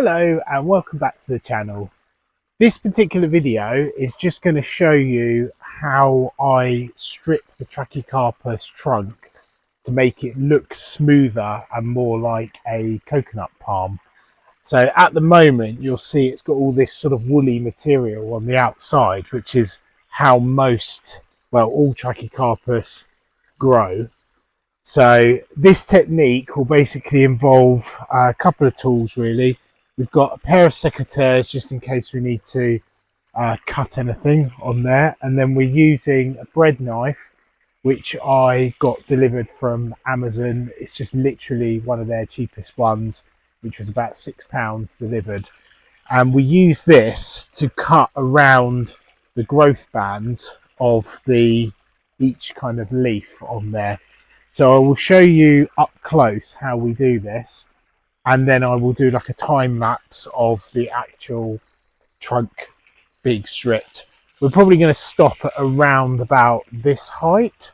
Hello and welcome back to the channel. This particular video is just going to show you how I strip the Trachycarpus trunk to make it look smoother and more like a coconut palm. So at the moment you'll see it's got all this sort of woolly material on the outside, which is how all Trachycarpus grow. So this technique will basically involve a couple of tools really. We've got a pair of secateurs just in case we need to cut anything on there, and then we're using a bread knife which I got delivered from Amazon. It's just literally one of their cheapest ones, which was about £6 delivered, and we use this to cut around the growth bands of each kind of leaf on there. So I will show you up close how we do this, and then I will do like a time lapse of the actual trunk being stripped. We're probably going to stop at around about this height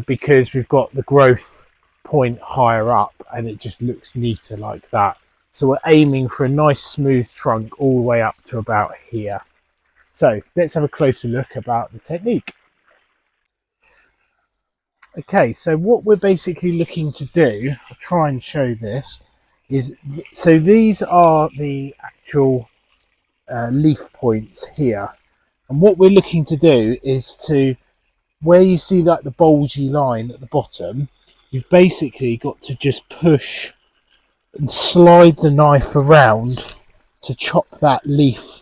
because we've got the growth point higher up and it just looks neater like that. So we're aiming for a nice smooth trunk all the way up to about here. So let's have a closer look about the technique. Okay, so what we're basically looking to do, I'll try and show this, is so these are the actual leaf points here, and what we're looking to do is to, where you see like the bulgy line at the bottom, you've basically got to just push and slide the knife around to chop that leaf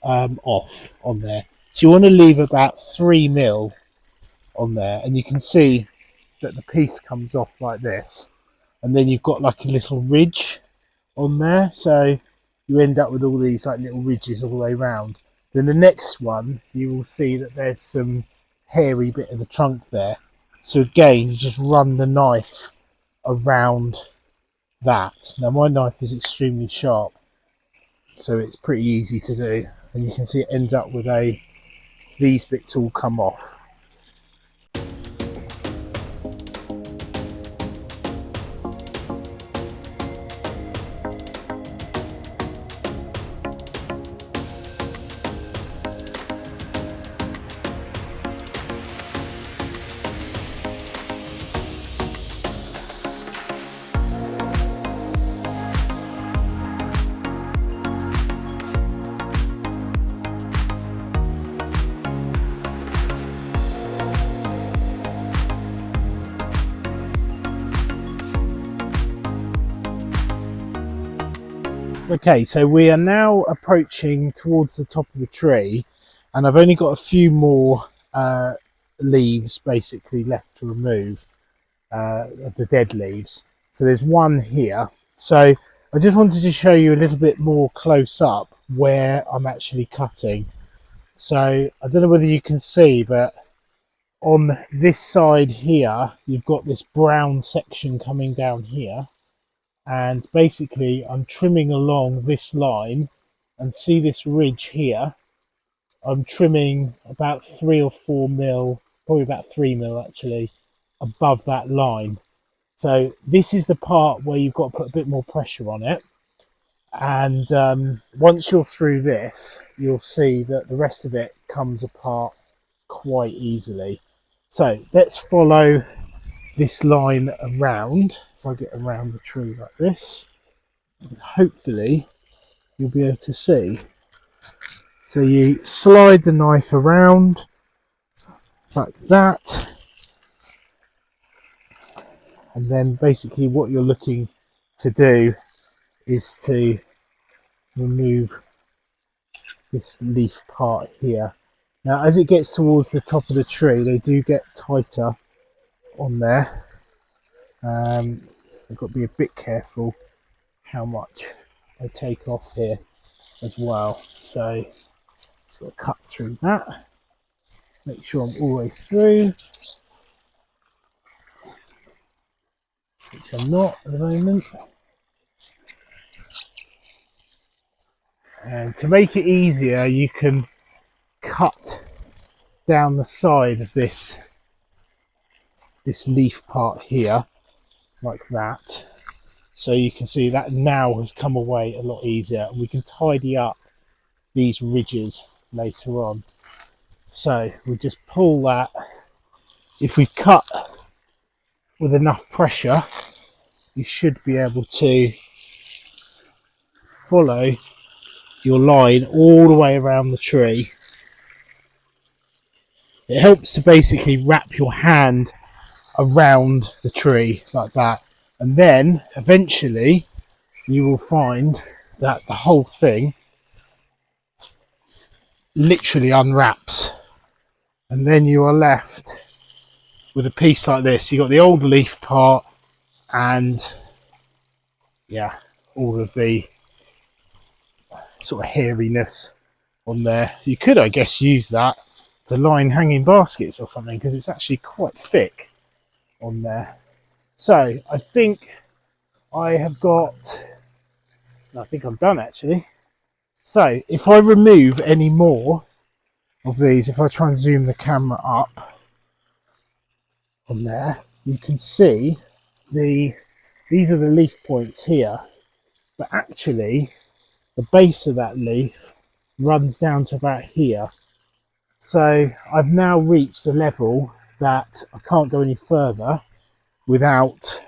off on there. So you want to leave about 3mm on there, and you can see that the piece comes off like this, and then you've got like a little ridge on there, so you end up with all these like little ridges all the way around. Then the next one, you will see that there's some hairy bit of the trunk there, so again you just run the knife around that. Now my knife is extremely sharp, so it's pretty easy to do, and you can see it ends up with these bits all come off. Okay, so we are now approaching towards the top of the tree, and I've only got a few more leaves basically left to remove of the dead leaves. So there's one here. So I just wanted to show you a little bit more close up where I'm actually cutting. So I don't know whether you can see, but on this side here, you've got this brown section coming down here. And basically I'm trimming along this line, and see this ridge here, I'm trimming about 3 or 4mm, probably about 3mm actually, above that line. So this is the part where you've got to put a bit more pressure on it, and once you're through this you'll see that the rest of it comes apart quite easily. So let's follow this line around. If I get around the tree like this, hopefully you'll be able to see. So you slide the knife around like that, and then basically what you're looking to do is to remove this leaf part here. Now as it gets towards the top of the tree, they do get tighter on there. I've got to be a bit careful how much I take off here as well. So just got to cut through that, make sure I'm all the way through, which I'm not at the moment. And to make it easier, you can cut down the side of this leaf part here like that, So you can see that now has come away a lot easier, and we can tidy up these ridges later on. So we just pull that. If we cut with enough pressure, you should be able to follow your line all the way around the tree. It helps to basically wrap your hand around the tree like that, and then eventually you will find that the whole thing literally unwraps, and then you are left with a piece like this. You got the old leaf part and yeah, all of the sort of hairiness on there. You could, I guess, use that to line hanging baskets or something, because it's actually quite thick on there. So I think I think I'm done actually. So if I remove any more of these, if I try and zoom the camera up on there, you can see these are the leaf points here, but actually the base of that leaf runs down to about here. So I've now reached the level that I can't go any further without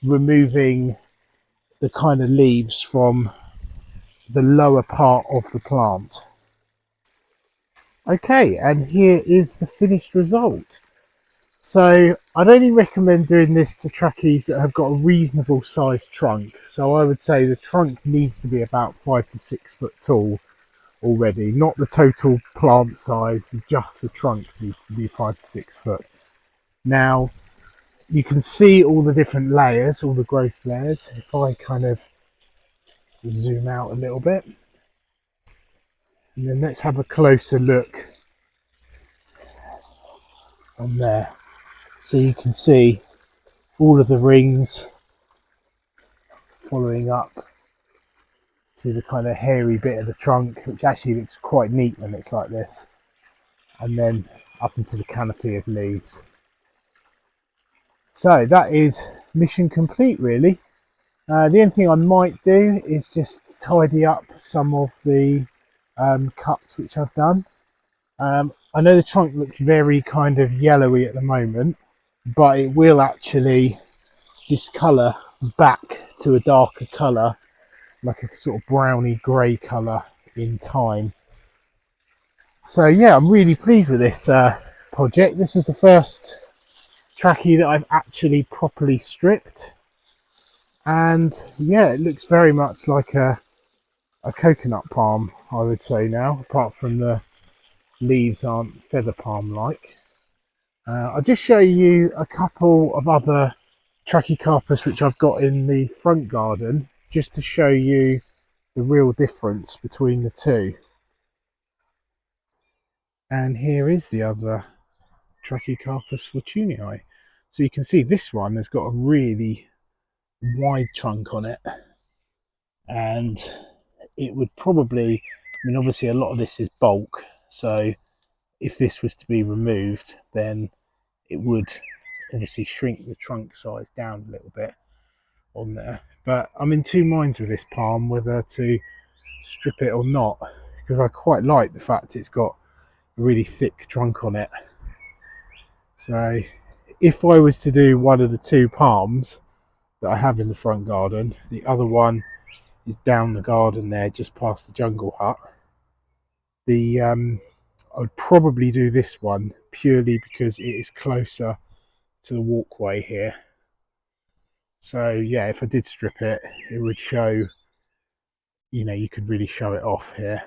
removing the kind of leaves from the lower part of the plant. Okay, and here is the finished result. So I'd only recommend doing this to trackies that have got a reasonable sized trunk. So I would say the trunk needs to be about 5 to 6 foot tall already, not the total plant size, just the trunk needs to be 5 to 6 foot. Now you can see all the different layers, all the growth layers. If I kind of zoom out a little bit, and then let's have a closer look on there. So you can see all of the rings following up to the kind of hairy bit of the trunk, which actually looks quite neat when it's like this, and then up into the canopy of leaves. So that is mission complete really. The only thing I might do is just tidy up some of the cuts which I've done. I know the trunk looks very kind of yellowy at the moment, but it will actually discolour back to a darker colour, like a sort of browny grey colour in time. So yeah, I'm really pleased with this project. This is the first trackie that I've actually properly stripped, and yeah, it looks very much like a coconut palm, I would say now, apart from the leaves aren't feather palm like. I'll just show you a couple of other Trachycarpus which I've got in the front garden, just to show you the real difference between the two. And here is the other Trachycarpus Fortunei. So you can see this one has got a really wide trunk on it, and it would probably, I mean obviously a lot of this is bulk, so if this was to be removed then it would obviously shrink the trunk size down a little bit on there. But I'm in two minds with this palm whether to strip it or not, because I quite like the fact it's got a really thick trunk on it. So if I was to do one of the two palms that I have in the front garden, the other one is down the garden there just past the jungle hut, I would probably do this one purely because it is closer to the walkway here. So yeah, if I did strip it, it would show, you know, you could really show it off here.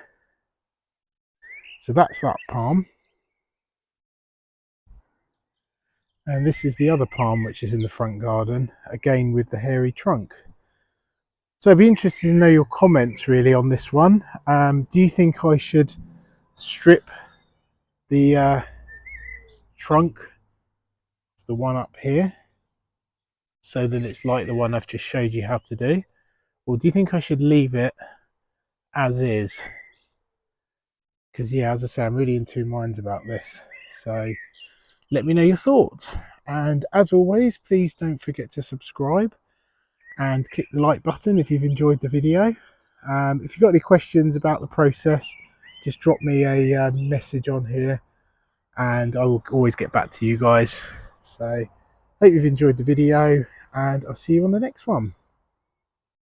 So that's that palm. And this is the other palm which is in the front garden, again with the hairy trunk. So I'd be interested to know your comments really on this one. Do you think I should strip the trunk, the one up here, so that it's like the one I've just showed you how to do? Or do you think I should leave it as is? Because yeah, as I say, I'm really in two minds about this. So let me know your thoughts. And as always, please don't forget to subscribe. and click the like button if you've enjoyed the video. If you've got any questions about the process, just drop me a message on here and I will always get back to you guys. So hope you've enjoyed the video and I'll see you on the next one.